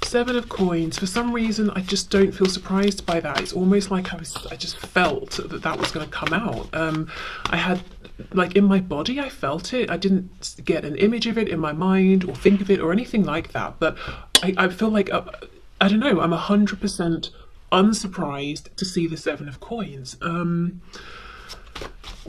Seven of Coins. For some reason, I just don't feel surprised by that. It's almost like I just felt that that was going to come out. I had, like, in my body, I felt it. I didn't get an image of it in my mind or think of it or anything like that. But I feel like, I don't know, I'm 100% unsurprised to see the Seven of Coins.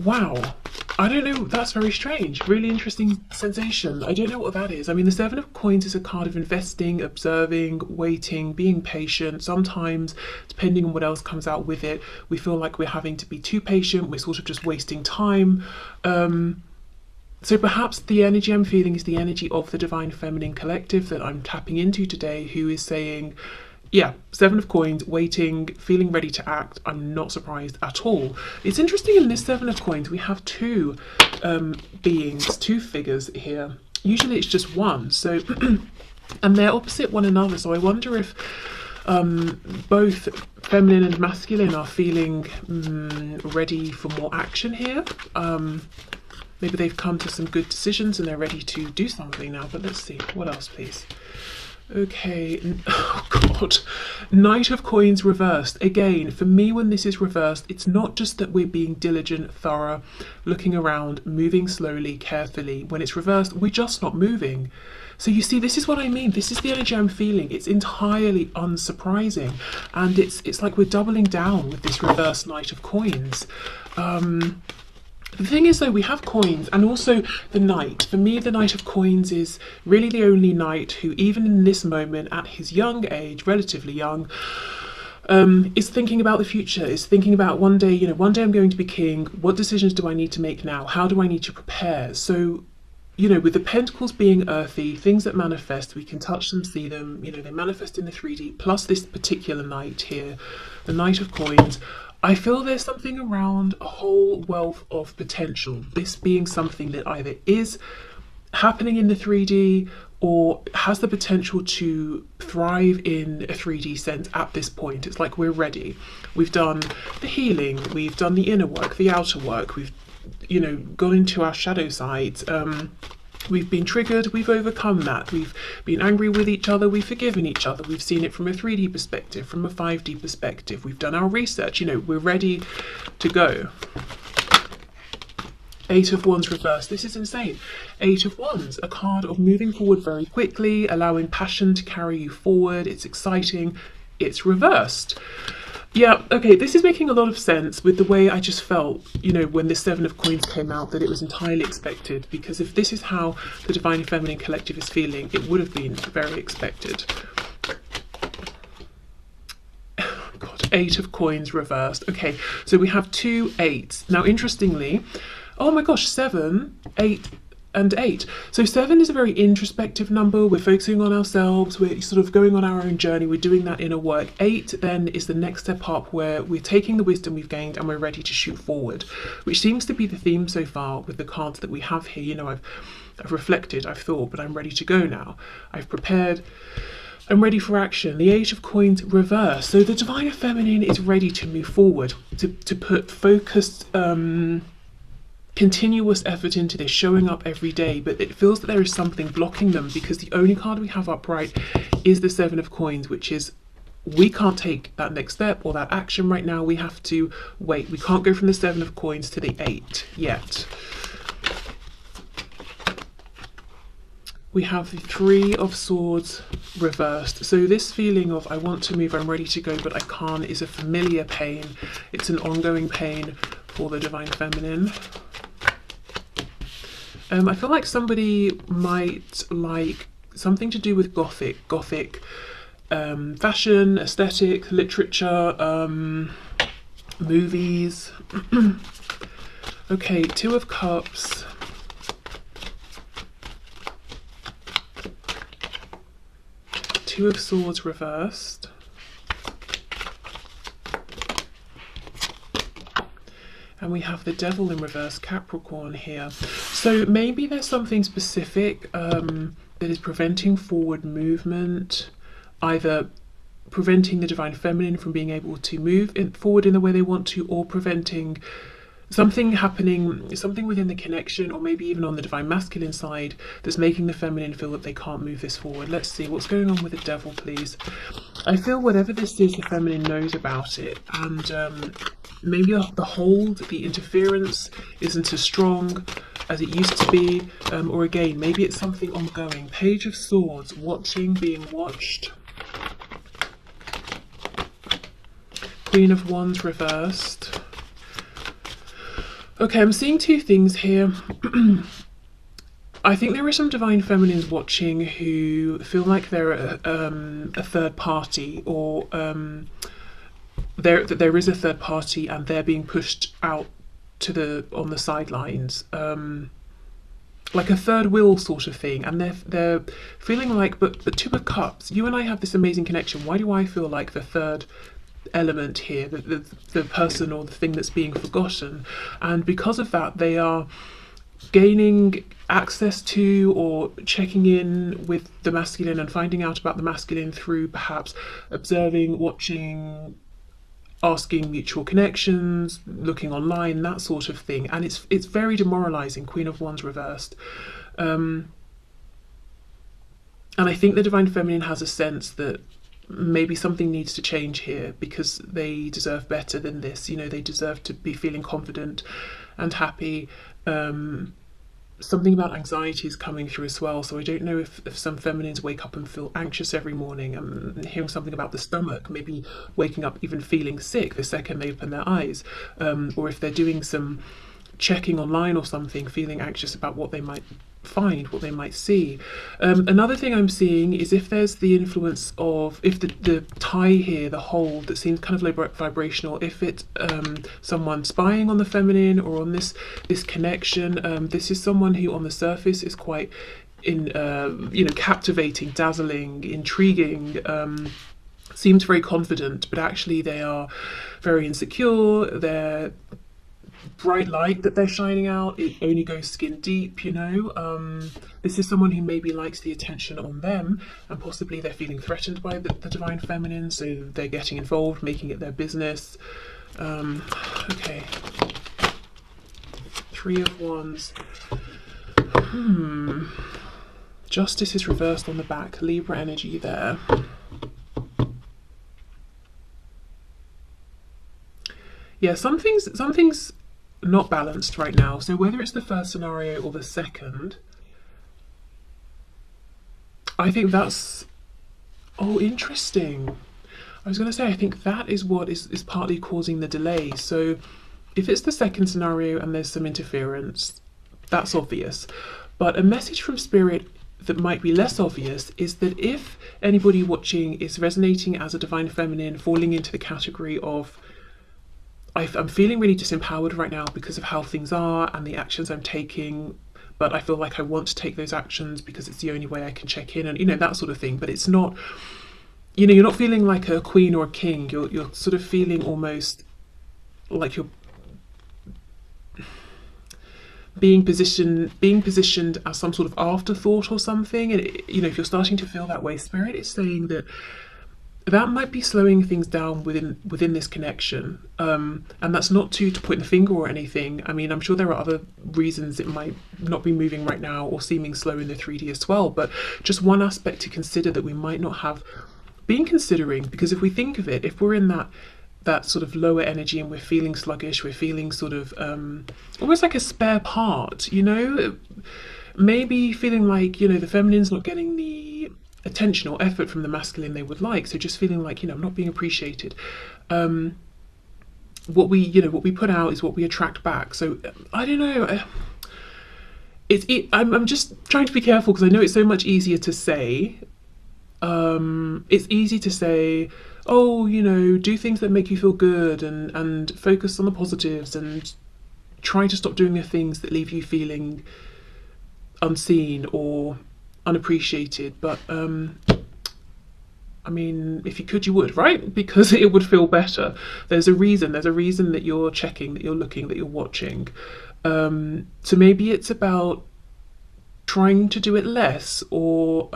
Wow. I don't know, that's very strange. Really interesting sensation. I don't know what that is. I mean, the Seven of Coins is a card of investing, observing, waiting, being patient. Sometimes, depending on what else comes out with it, we feel like we're having to be too patient. We're sort of just wasting time. So perhaps the energy I'm feeling is the energy of the Divine Feminine Collective that I'm tapping into today, who is saying, yeah, Seven of Coins, waiting, feeling ready to act. I'm not surprised at all. It's interesting, in this Seven of Coins, we have two beings, two figures here. Usually it's just one, so and they're opposite one another. So I wonder if both feminine and masculine are feeling ready for more action here. Maybe they've come to some good decisions and they're ready to do something now. But let's see, what else, please? Okay, oh God, Knight of Coins reversed. Again, for me, when this is reversed, it's not just that we're being diligent, thorough, looking around, moving slowly, carefully. When it's reversed, we're just not moving. So you see, this is what I mean. This is the energy I'm feeling. It's entirely unsurprising. And it's like we're doubling down with this reversed Knight of Coins. The thing is, though, we have coins and also the Knight. For me, the Knight of Coins is really the only knight who, even in this moment, at his young age, relatively young, is thinking about the future, is thinking about one day, you know, one day I'm going to be king. What decisions do I need to make now? How do I need to prepare? So, you know, with the Pentacles being earthy, things that manifest, we can touch them, see them, you know, they manifest in the 3D, plus this particular knight here, the Knight of Coins. I feel there's something around a whole wealth of potential, this being something that either is happening in the 3D or has the potential to thrive in a 3D sense at this point. It's like we're ready. We've done the healing, we've done the inner work, the outer work, we've, you know, gone into our shadow sides. We've been triggered, we've overcome that, we've been angry with each other, we've forgiven each other, we've seen it from a 3D perspective, from a 5D perspective, we've done our research, you know, we're ready to go. Eight of Wands reversed. This is insane. Eight of Wands, a card of moving forward very quickly, allowing passion to carry you forward. It's exciting. It's reversed. Yeah, okay, this is making a lot of sense with the way I just felt, you know, when the Seven of Coins came out, that it was entirely expected, because if this is how the Divine Feminine Collective is feeling, it would have been very expected. God, Eight of Coins reversed. Okay, so we have two eights. Now, interestingly, oh my gosh, 7, 8, and 8. So 7 is a very introspective number. We're focusing on ourselves. We're sort of going on our own journey. We're doing that inner work. 8 then is the next step up, where we're taking the wisdom we've gained and we're ready to shoot forward, which seems to be the theme so far with the cards that we have here. You know, I've reflected, I've thought, but I'm ready to go now. I've prepared. I'm ready for action. The Eight of Coins reverse. So the Divine Feminine is ready to move forward, to put focused, continuous effort into this, showing up every day, but it feels that there is something blocking them, because the only card we have upright is the Seven of Coins, which is, we can't take that next step or that action right now. We have to wait. We can't go from the Seven of Coins to the 8 yet. We have the Three of Swords reversed. So this feeling of I want to move, I'm ready to go, but I can't, is a familiar pain. It's an ongoing pain for the Divine Feminine. I feel like somebody might like something to do with Gothic fashion, aesthetic, literature, movies. Okay, Two of Cups. Two of Swords reversed. And we have the Devil in reverse, Capricorn here. So maybe there's something specific that is preventing forward movement, either preventing the Divine Feminine from being able to move forward in the way they want to, or preventing something happening, something within the connection, or maybe even on the divine masculine side, that's making the feminine feel that they can't move this forward. Let's see what's going on with the devil, please. I feel whatever this is, the feminine knows about it, and maybe the hold, the interference isn't as strong as it used to be, or again, maybe it's something ongoing. Page of Swords, watching, being watched. Queen of Wands reversed. Okay, I'm seeing two things here. I think there are some divine feminines watching who feel like they're a third party, or there is a third party and they're being pushed out to on the sidelines, like a third wheel sort of thing, and they're feeling like, but Two of Cups, you and I have this amazing connection. Why do I feel like the third element here, the person or the thing that's being forgotten? And because of that, they are gaining access to or checking in with the masculine and finding out about the masculine through perhaps observing, watching, asking mutual connections, looking online, that sort of thing. And it's very demoralizing. Queen of Wands reversed. And I think the divine feminine has a sense that maybe something needs to change here, because they deserve better than this. You know, they deserve to be feeling confident and happy. Something about anxiety is coming through as well. So I don't know if some feminines wake up and feel anxious every morning. I'm hearing something about the stomach, maybe waking up even feeling sick the second they open their eyes, or if they're doing some checking online or something, feeling anxious about what they might find, what they might see. Another thing I'm seeing is if there's the influence of, if the tie here, the hold that seems kind of vibrational, if it's someone spying on the feminine or on this connection. This is someone who on the surface is quite captivating, dazzling, intriguing, seems very confident, but actually they are very insecure. They're bright light that they're shining out, it only goes skin deep, you know. This is someone who maybe likes the attention on them, and possibly they're feeling threatened by the divine feminine, so they're getting involved, making it their business. Okay, Three of Wands. Justice is reversed on the back, Libra energy there. Yeah, something's not balanced right now. So whether it's the first scenario or the second, I think that's, oh, interesting. I was going to say, I think that is what is partly causing the delay. So if it's the second scenario and there's some interference, that's obvious. But a message from Spirit that might be less obvious is that if anybody watching is resonating as a divine feminine, falling into the category of, I'm feeling really disempowered right now because of how things are and the actions I'm taking, but I feel like I want to take those actions because it's the only way I can check in, and you know, that sort of thing. But it's not, you know, you're not feeling like a queen or a king. You're sort of feeling almost like you're being positioned as some sort of afterthought or something. And you know, if you're starting to feel that way, Spirit is saying that might be slowing things down within this connection, and that's not to point the finger or anything. I mean, I'm sure there are other reasons it might not be moving right now or seeming slow in the 3D as well, but just one aspect to consider that we might not have been considering. Because if we think of it, if we're in that sort of lower energy and we're feeling sluggish, we're feeling sort of almost like a spare part, you know, maybe feeling like, you know, the feminine's not getting the attention or effort from the masculine they would like, so just feeling like, you know, I'm not being appreciated. What we put out is what we attract back. So I don't know, I'm just trying to be careful, because I know it's so much easier to say, it's easy to say, oh, you know, do things that make you feel good, and focus on the positives, and try to stop doing the things that leave you feeling unseen or unappreciated. But I mean, if you could, you would, right? Because it would feel better. There's a reason that you're checking, that you're looking, that you're watching. So maybe it's about trying to do it less, or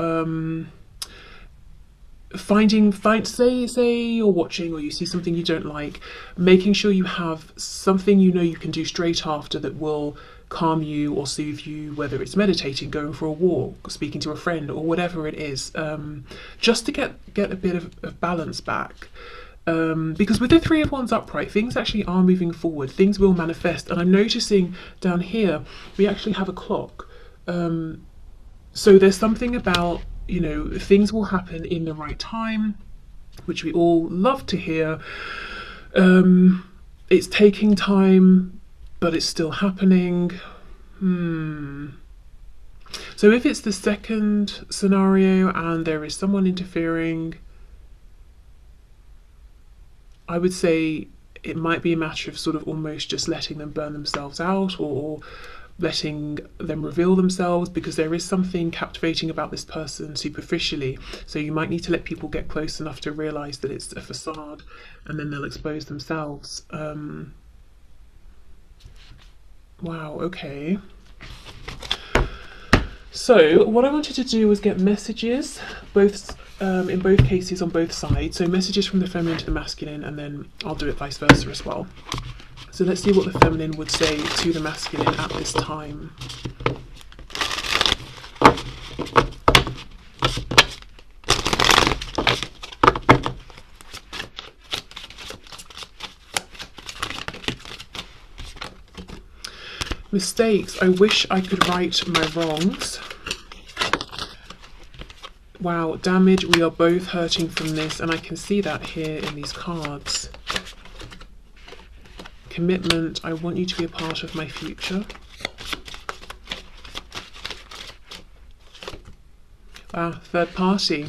say you're watching or you see something you don't like, making sure you have something you know you can do straight after that will calm you or soothe you, whether it's meditating, going for a walk, speaking to a friend, or whatever it is, just to get a bit of balance back. Because with the Three of Wands upright, things actually are moving forward, things will manifest. And I'm noticing down here we actually have a clock, so there's something about, you know, things will happen in the right time, which we all love to hear. It's taking time, but it's still happening. So if it's the second scenario and there is someone interfering, I would say it might be a matter of sort of almost just letting them burn themselves out, or letting them reveal themselves, because there is something captivating about this person superficially. So you might need to let people get close enough to realize that it's a facade, and then they'll expose themselves. Wow, okay. So what I wanted to do was get messages, both in both cases on both sides. So messages from the feminine to the masculine, and then I'll do it vice versa as well. So let's see what the feminine would say to the masculine at this time. Mistakes. I wish I could right my wrongs. Wow, damage. We are both hurting from this, and I can see that here in these cards. Commitment. I want you to be a part of my future. Third party.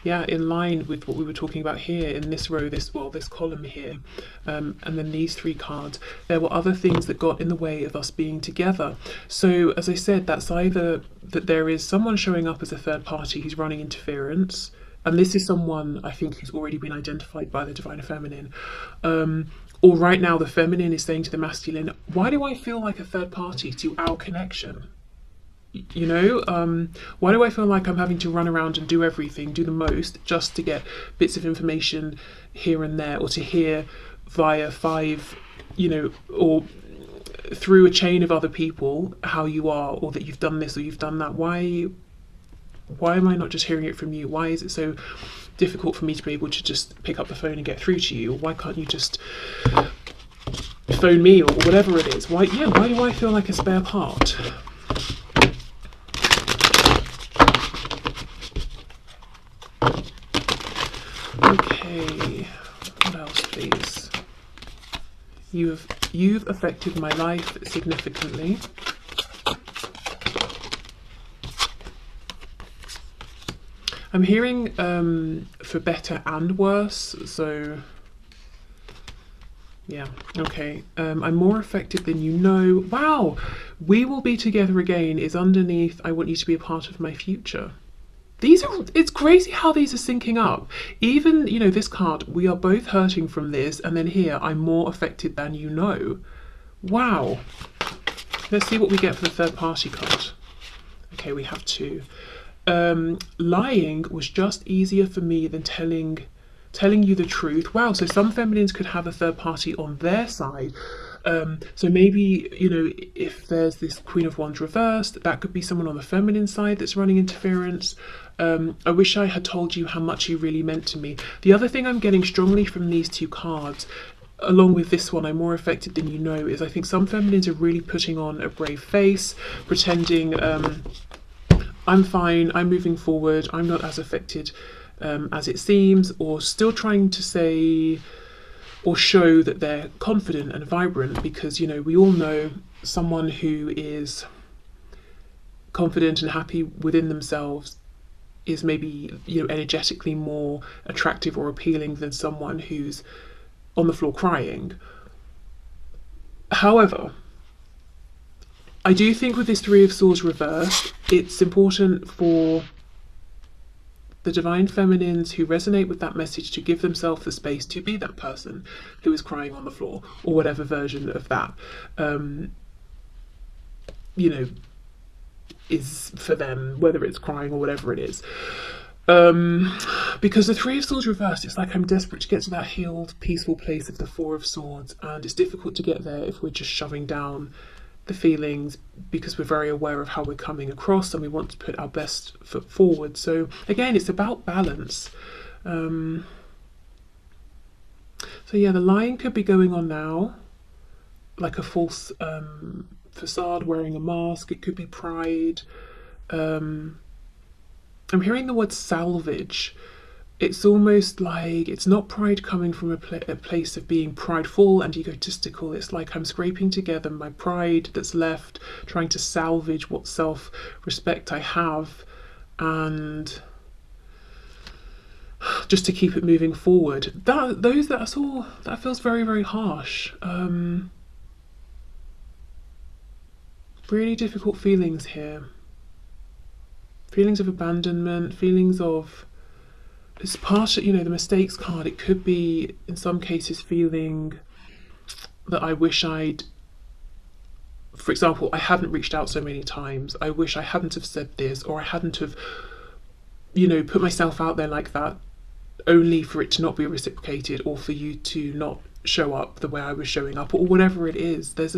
Yeah, in line with what we were talking about here in this row, this column here, and then these three cards. There were other things that got in the way of us being together. So as I said, that's either that there is someone showing up as a third party who's running interference, and this is someone I think who's already been identified by the Divine Feminine, or right now the feminine is saying to the masculine, why do I feel like a third party to our connection? You know, why do I feel like I'm having to run around and do everything, do the most, just to get bits of information here and there, or to hear via five, you know, or through a chain of other people how you are, or that you've done this or you've done that? Why am I not just hearing it from you? Why is it so difficult for me to be able to just pick up the phone and get through to you? Or why can't you just phone me, or whatever it is? Why do I feel like a spare part? Okay, what else, please? You've affected my life significantly. I'm hearing for better and worse, so yeah, okay. I'm more affected than you know. Wow, we will be together again is underneath, I want you to be a part of my future. It's crazy how these are syncing up. Even, you know, this card, we are both hurting from this, and then here, I'm more affected than you know. Wow. Let's see what we get for the third party card. Okay, we have two. Lying was just easier for me than telling you the truth. Wow, so some feminines could have a third party on their side. So maybe, you know, if there's this Queen of Wands reversed, that could be someone on the feminine side that's running interference. I wish I had told you how much you really meant to me. The other thing I'm getting strongly from these two cards, along with this one, I'm more affected than you know, is I think some feminines are really putting on a brave face, pretending I'm fine, I'm moving forward, I'm not as affected as it seems, or still trying to say or show that they're confident and vibrant, because, you know, we all know someone who is confident and happy within themselves is maybe, you know, energetically more attractive or appealing than someone who's on the floor crying. However, I do think with this Three of Swords reversed, it's important for the Divine Feminines who resonate with that message to give themselves the space to be that person who is crying on the floor, or whatever version of that, you know, is for them, whether it's crying or whatever it is. Because the Three of Swords reversed, it's like I'm desperate to get to that healed, peaceful place of the Four of Swords, and it's difficult to get there if we're just shoving down the feelings because we're very aware of how we're coming across and we want to put our best foot forward. So again, it's about balance. So yeah, the lying could be going on now, like a false facade, wearing a mask. It could be pride. I'm hearing the word salvage. It's almost like it's not pride coming from a place of being prideful and egotistical. It's like I'm scraping together my pride that's left, trying to salvage what self-respect I have, and just to keep it moving forward. That feels very, very harsh. Really difficult feelings here. Feelings of abandonment, feelings of, it's part of, the mistakes card. It could be, in some cases, feeling that I wish for example, I hadn't reached out so many times. I wish I hadn't have said this, or I hadn't have, put myself out there like that, only for it to not be reciprocated, or for you to not show up the way I was showing up, or whatever it is. There's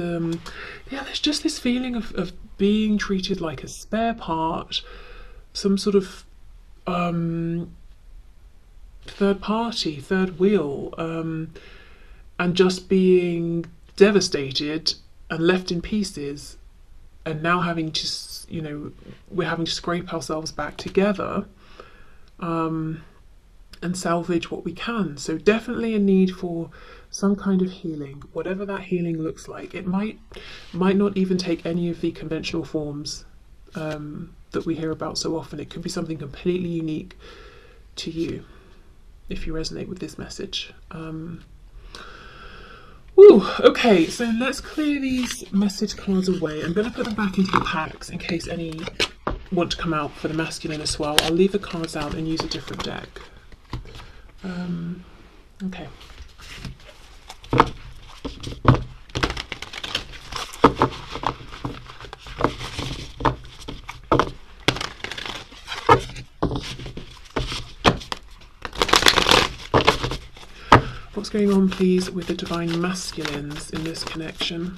just this feeling of being treated like a spare part, some sort of third party, third wheel, and just being devastated and left in pieces, and now having to, we're having to scrape ourselves back together, and salvage what we can. So definitely a need for some kind of healing, whatever that healing looks like. It might not even take any of the conventional forms that we hear about so often. It could be something completely unique to you, if you resonate with this message. Okay, so let's clear these message cards away. I'm going to put them back into the packs in case any want to come out for the masculine as well. I'll leave the cards out and use a different deck. Okay. What's going on, please, with the divine masculines in this connection?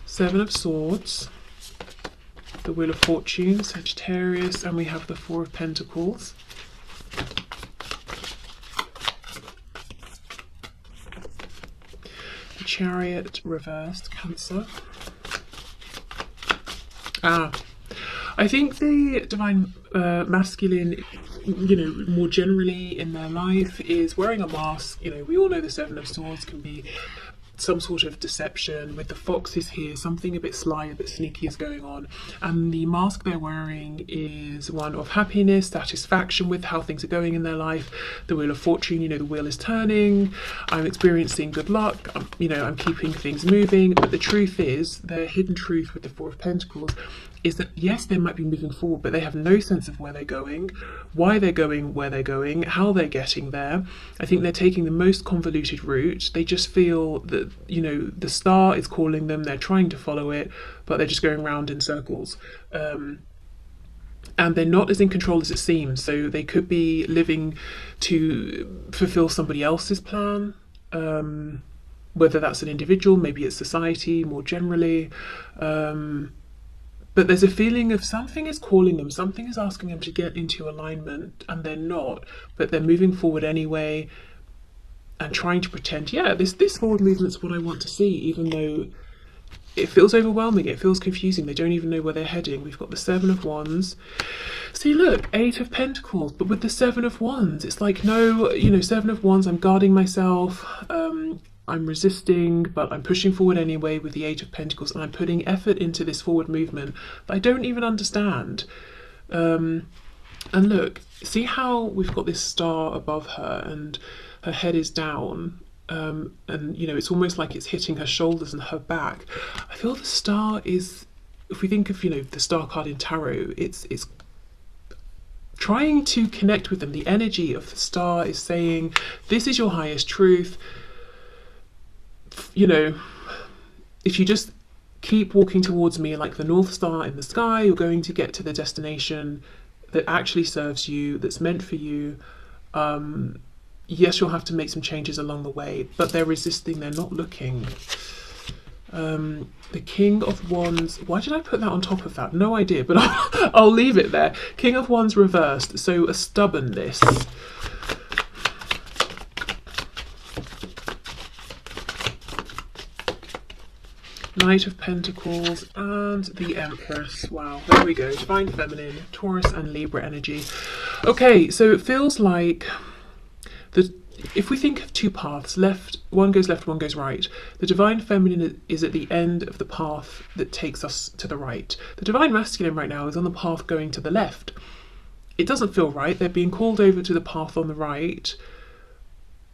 Seven of Swords, the Wheel of Fortune, Sagittarius, and we have the Four of Pentacles. The Chariot reversed, Cancer. I think the divine masculine, more generally in their life, is wearing a mask. We all know the Seven of Swords can be some sort of deception. With the foxes here, something a bit sly, a bit sneaky is going on, and the mask they're wearing is one of happiness, satisfaction with how things are going in their life. The Wheel of Fortune, the wheel is turning, I'm experiencing good luck, I'm keeping things moving. But the truth is, the hidden truth with the Four of Pentacles is that yes, they might be moving forward, but they have no sense of where they're going, why they're going where they're going, how they're getting there. I think they're taking the most convoluted route. They just feel that, the star is calling them, they're trying to follow it, but they're just going round in circles. And they're not as in control as it seems. So they could be living to fulfill somebody else's plan, whether that's an individual, maybe it's society more generally. But there's a feeling of something is calling them, something is asking them to get into alignment, and they're not, but they're moving forward anyway and trying to pretend, this forward movement's what I want to see, even though it feels overwhelming, it feels confusing, they don't even know where they're heading. We've got the Seven of Wands. See, look, Eight of Pentacles, but with the Seven of Wands, it's like, no, Seven of Wands, I'm guarding myself, I'm resisting, but I'm pushing forward anyway with the Eight of Pentacles, and I'm putting effort into this forward movement that I don't even understand. And look, see how we've got this star above her and her head is down, and it's almost like it's hitting her shoulders and her back. I feel the star is, if we think of the star card in tarot, it's trying to connect with them. The energy of the star is saying, this is your highest truth. If you just keep walking towards me like the North Star in the sky, you're going to get to the destination that actually serves you, that's meant for you. Yes, you'll have to make some changes along the way, but they're resisting, they're not looking. The King of Wands, why did I put that on top of that? No idea, but I'll leave it there. King of Wands reversed, so a stubbornness. Knight of Pentacles and the Empress. Wow, there we go. Divine Feminine, Taurus and Libra energy. Okay, so it feels like if we think of two paths, one goes left, one goes right. The Divine Feminine is at the end of the path that takes us to the right. The Divine Masculine right now is on the path going to the left. It doesn't feel right. They're being called over to the path on the right,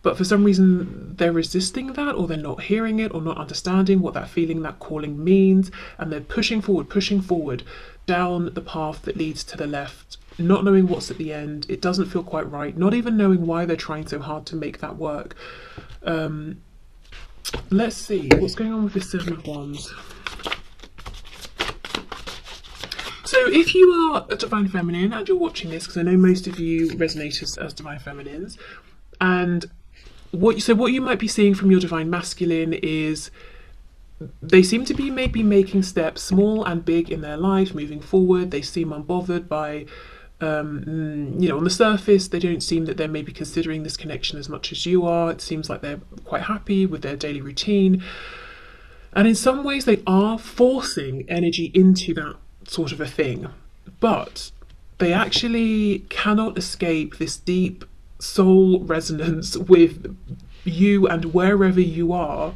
but for some reason they're resisting that, or they're not hearing it, or not understanding what that feeling, that calling means, and they're pushing forward down the path that leads to the left, not knowing what's at the end. It doesn't feel quite right, not even knowing why they're trying so hard to make that work. Let's see what's going on with this Seven of Wands. So if you are a Divine Feminine and you're watching this, because I know most of you resonate as Divine Feminines, and what you might be seeing from your Divine Masculine is they seem to be maybe making steps, small and big, in their life, moving forward. They seem unbothered by, on the surface, they don't seem that they're maybe considering this connection as much as you are. It seems like they're quite happy with their daily routine. And in some ways they are forcing energy into that sort of a thing. But they actually cannot escape this deep soul resonance with you and wherever you are.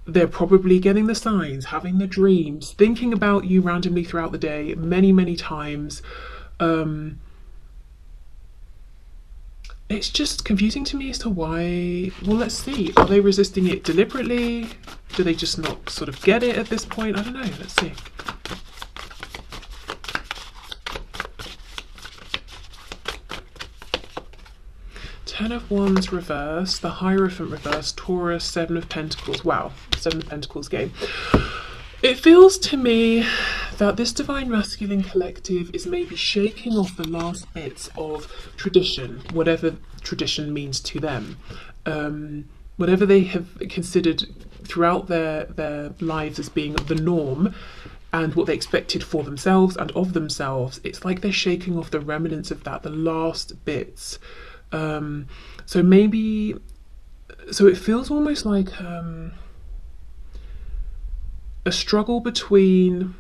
They're probably getting the signs, having the dreams, thinking about you randomly throughout the day many times. It's just confusing to me as to why. Well, let's see. Are they resisting it deliberately? Do they just not sort of get it at this point? I don't know. Let's see. Ten of Wands reversed, the Hierophant reversed, Taurus, Seven of Pentacles. Wow, Seven of Pentacles game. It feels to me that this Divine Masculine collective is maybe shaking off the last bits of tradition, whatever tradition means to them. Whatever they have considered throughout their lives as being the norm, and what they expected for themselves and of themselves, it's like they're shaking off the remnants of that, the last bits. So it feels almost like a struggle between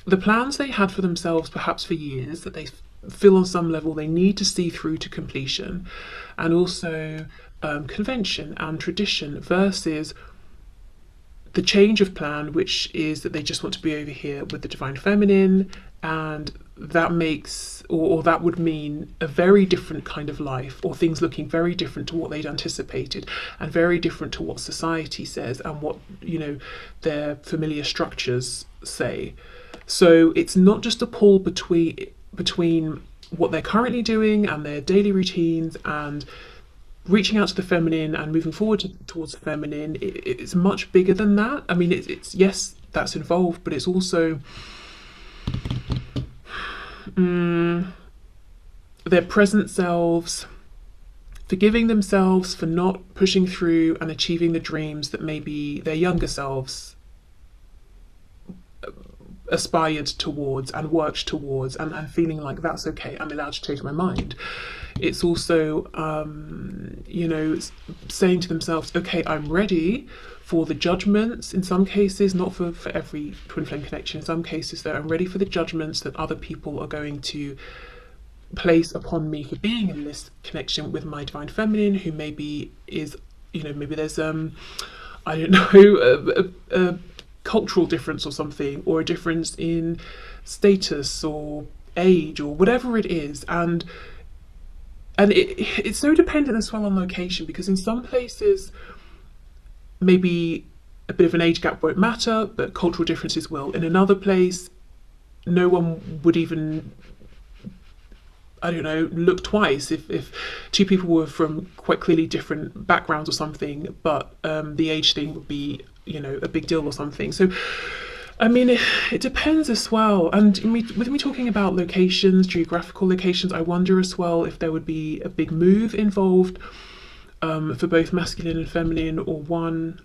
the plans they had for themselves, perhaps for years, that they feel on some level they need to see through to completion, and also convention and tradition, versus the change of plan, which is that they just want to be over here with the Divine Feminine, and that makes, or that would mean a very different kind of life, or things looking very different to what they'd anticipated, and very different to what society says and what, their familiar structures say. So it's not just a pull between what they're currently doing and their daily routines and reaching out to the feminine and moving forward towards the feminine. It's much bigger than that. I mean, it's yes, that's involved, but it's also their present selves forgiving themselves for not pushing through and achieving the dreams that maybe their younger selves aspired towards and worked towards, and feeling like that's okay, I'm allowed to change my mind. It's also saying to themselves, okay, I'm ready for the judgments, in some cases, not for every twin flame connection, in some cases that I'm ready for the judgments that other people are going to place upon me for being in this connection with my Divine Feminine, who maybe is, maybe there's I don't know, a cultural difference or something, or a difference in status or age or whatever it is, and it's so dependent as well on location, because in some places maybe a bit of an age gap won't matter, but cultural differences will. In another place, no one would even, I don't know, look twice if two people were from quite clearly different backgrounds or something, but the age thing would be, a big deal or something. So I mean, it depends as well. And with me talking about locations, geographical locations, I wonder as well if there would be a big move involved, for both masculine and feminine, or one.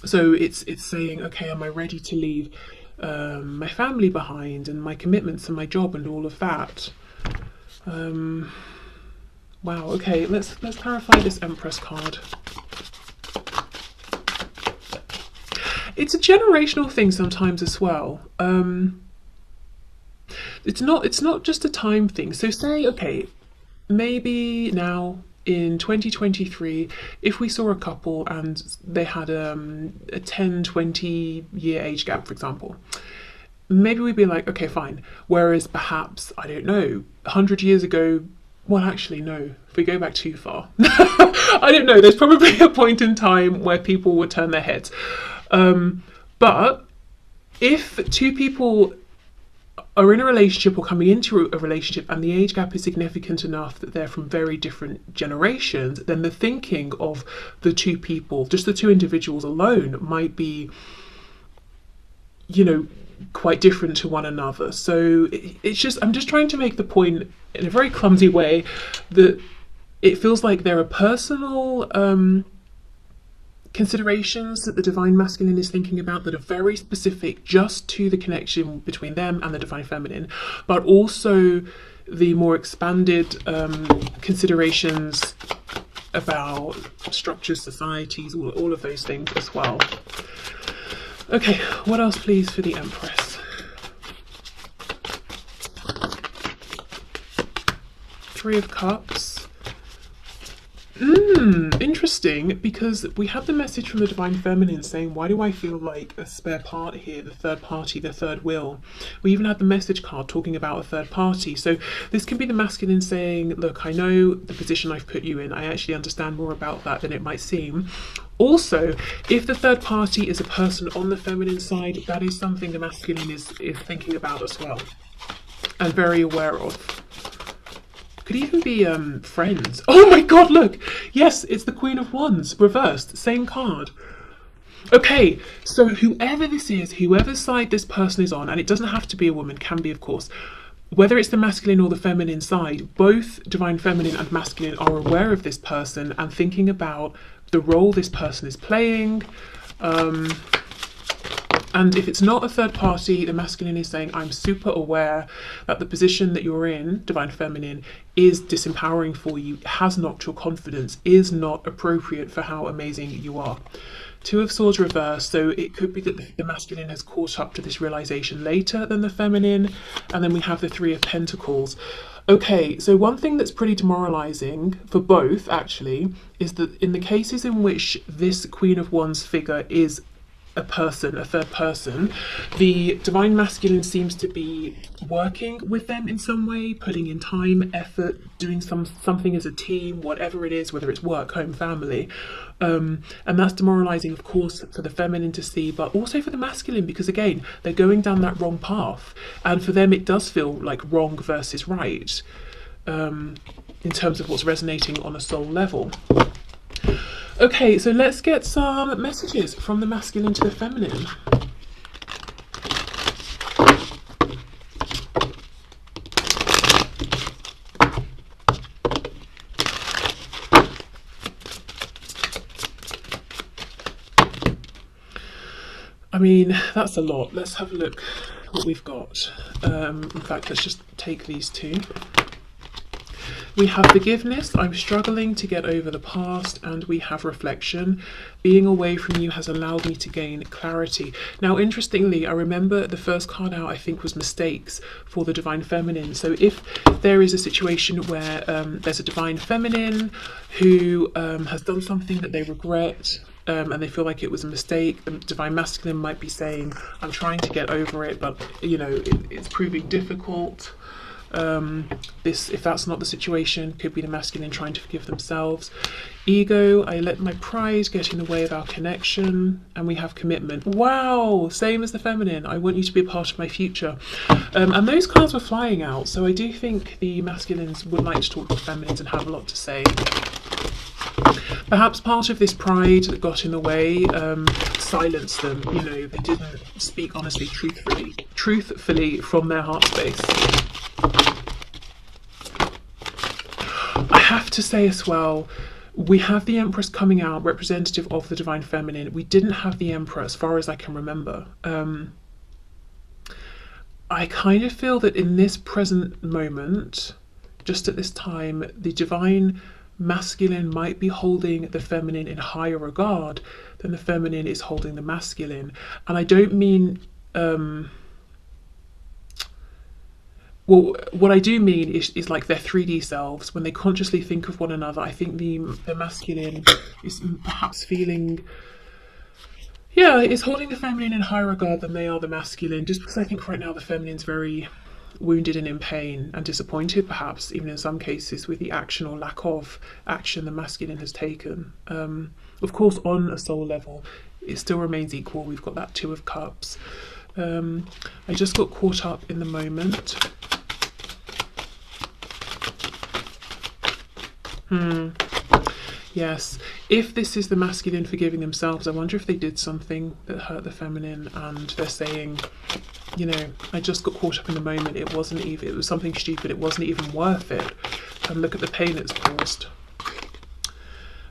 So it's saying, okay, am I ready to leave my family behind and my commitments and my job and all of that? Wow. Okay, let's clarify this Empress card. It's a generational thing sometimes as well. It's not just a time thing. So say, okay, maybe now in 2023, if we saw a couple and they had a 10-20 year age gap, for example, maybe we'd be like, okay, fine. Whereas perhaps, I don't know, 100 years ago, well, actually, no, if we go back too far, I don't know, there's probably a point in time where people would turn their heads. But if two people are in a relationship or coming into a relationship and the age gap is significant enough that they're from very different generations, then the thinking of the two people, just the two individuals alone, might be, you know, quite different to one another. So it's just, I'm just trying to make the point in a very clumsy way that it feels like there are personal considerations that the divine masculine is thinking about that are very specific just to the connection between them and the divine feminine, but also the more expanded considerations about structures, societies, all of those things as well. Okay, what else please for the Empress? Three of Cups. Interesting, because we have the message from the divine feminine saying, why do I feel like a spare part here, the third party, the third wheel? We even had the message card talking about a third party. So this can be the masculine saying, look, I know the position I've put you in, I actually understand more about that than it might seem. Also, if the third party is a person on the feminine side, that is something the masculine is thinking about as well and very aware of. Could even be friends. Oh my god, look! Yes, it's the Queen of Wands, reversed, same card. Okay, so whoever this is, whoever side this person is on, and it doesn't have to be a woman, can be of course, whether it's the masculine or the feminine side, both divine feminine and masculine are aware of this person and thinking about the role this person is playing. And if it's not a third party, the masculine is saying, I'm super aware that the position that you're in, divine feminine, is disempowering for you, has knocked your confidence, is not appropriate for how amazing you are. Two of Swords reversed, so it could be that the masculine has caught up to this realization later than the feminine. And then we have the Three of Pentacles. Okay, so one thing that's pretty demoralizing for both, actually, is that in the cases in which this Queen of Wands figure is a person, a third person, the divine masculine seems to be working with them in some way, putting in time, effort, doing something as a team, whatever it is, whether it's work, home, family. And that's demoralizing, of course, for the feminine to see, but also for the masculine, because again, they're going down that wrong path. And for them, it does feel like wrong versus right, in terms of what's resonating on a soul level. Okay, so let's get some messages from the masculine to the feminine. I mean, that's a lot. Let's have a look what we've got. In fact, let's just take these two. We have forgiveness, I'm struggling to get over the past, and we have reflection. Being away from you has allowed me to gain clarity. Now, interestingly, I remember the first card out, I think, was mistakes for the divine feminine. So if there is a situation where there's a divine feminine who has done something that they regret, and they feel like it was a mistake, the divine masculine might be saying, I'm trying to get over it, but you know, it's proving difficult. If that's not the situation, could be the masculine trying to forgive themselves. Ego, I let my pride get in the way of our connection. And we have commitment. Wow, same as the feminine. I want you to be a part of my future. And those cards were flying out, so I do think the masculines would like to talk to the feminines and have a lot to say. Perhaps part of this pride that got in the way silenced them. You know, they didn't speak honestly, truthfully from their heart space. I have to say as well, we have the Empress coming out, representative of the Divine Feminine. We didn't have the Emperor as far as I can remember. I kind of feel that in this present moment, just at this time, the Divine Masculine might be holding the Feminine in higher regard than the Feminine is holding the Masculine. And I don't mean... well, what I do mean is like their 3D selves, when they consciously think of one another. I think the masculine is perhaps feeling, yeah, is holding the feminine in higher regard than they are the masculine, just because I think right now the feminine's very wounded and in pain and disappointed, perhaps even in some cases, with the action or lack of action the masculine has taken. Of course, on a soul level, it still remains equal. We've got that Two of Cups. I just got caught up in the moment. Yes, if this is the masculine forgiving themselves, I wonder if they did something that hurt the feminine and they're saying, you know, I just got caught up in the moment. It wasn't even, it was something stupid. It wasn't even worth it. And look at the pain it's caused.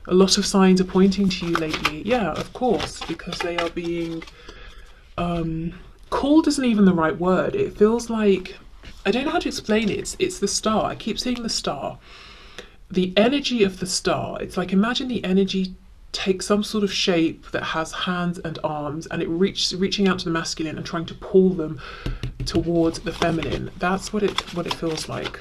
A lot of signs are pointing to you lately. Yeah, of course, because they are being, called isn't even the right word. It feels like, I don't know how to explain it. It's the star. I keep seeing the star. The energy of the star, it's like, imagine the energy takes some sort of shape that has hands and arms, and it reaching out to the masculine and trying to pull them towards the feminine. That's what it feels like.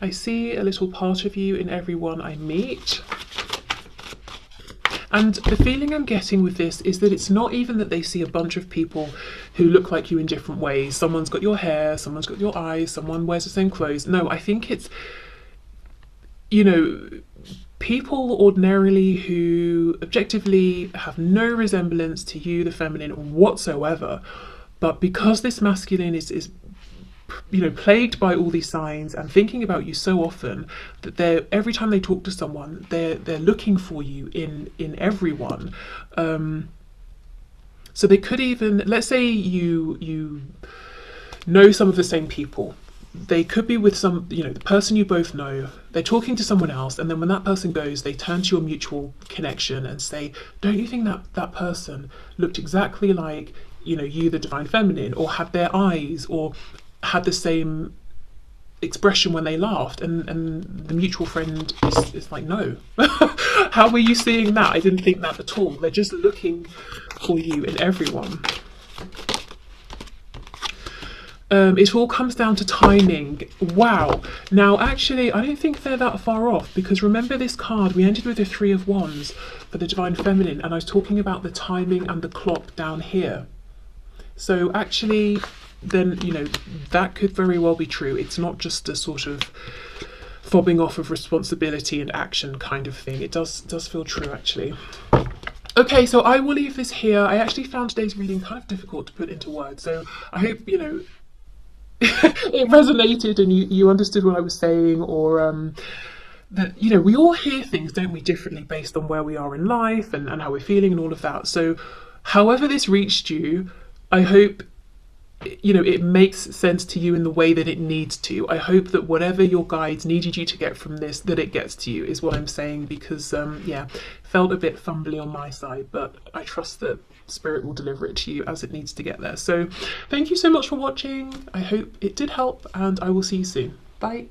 I see a little part of you in everyone I meet. And the feeling I'm getting with this is that it's not even that they see a bunch of people who look like you in different ways. Someone's got your hair, someone's got your eyes, someone wears the same clothes. No, I think it's, you know, people ordinarily who objectively have no resemblance to you, the feminine, whatsoever. But because this masculine is you know, plagued by all these signs and thinking about you so often, that they're, every time they talk to someone, they're looking for you in everyone. So they could even, let's say you know some of the same people. They could be with some, you know, the person you both know, they're talking to someone else, and then when that person goes, they turn to your mutual connection and say, don't you think that person looked exactly like, you know, you, the Divine Feminine, or had their eyes, or had the same expression when they laughed? And the mutual friend is like, no. How were you seeing that? I didn't think that at all. They're just looking for you in everyone. It all comes down to timing. Wow. Now, actually, I don't think they're that far off, because remember this card, we ended with the Three of Wands for the Divine Feminine, and I was talking about the timing and the clock down here. So actually, then, you know, that could very well be true. It's not just a sort of fobbing off of responsibility and action kind of thing. It does feel true, actually. Okay, so I will leave this here. I actually found today's reading kind of difficult to put into words, so I hope, you know, it resonated and you understood what I was saying, or that, you know, we all hear things, don't we, differently based on where we are in life and how we're feeling and all of that. So however this reached you, I hope, you know, it makes sense to you in the way that it needs to. I hope that whatever your guides needed you to get from this, that it gets to you, is what I'm saying, because yeah, felt a bit fumbly on my side, but I trust that Spirit will deliver it to you as it needs to get there. So thank you so much for watching. I hope it did help, and I will see you soon. Bye.